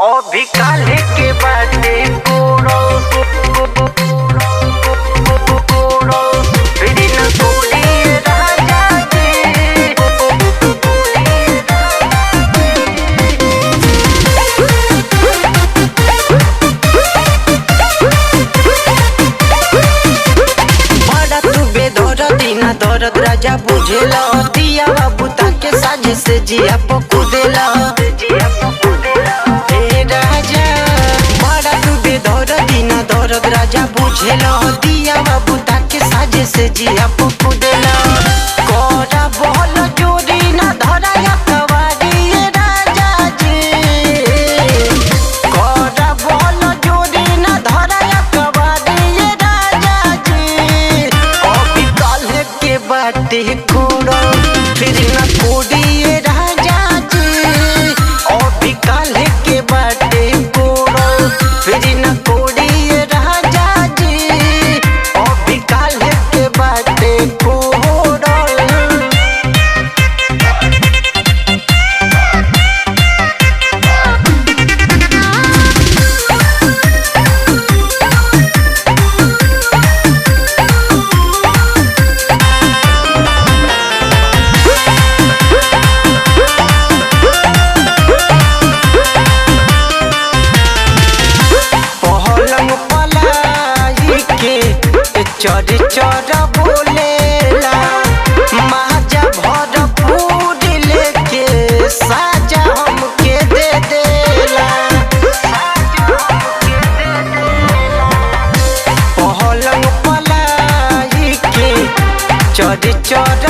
अभी काले के बाटे कोड़ो फिरी न कोड़ी राजा जी। बड़ा तू बेदर्द ना दर्द राजा बुझेला दिया बाबू ताके साजे से जिया पकुदेला राजा बुझेला दिया बाबू ताके साजे से जिया पकुदेला कोरा बोल चोरी ना धराया कवारी राजा जी। कोरा बोल चोरी ना धराया कवारी राजा जी। अभी काले के बाटे कोड़ो फिर ना कोड़ी राजा जी। अभी काले के बाटे कोड़ो फिर ना कोड़ी चोरी चोरा बोलेला माजा भरपूर लेके साजा हमके दे देला। पहलंग पलाई के चोरी चोरा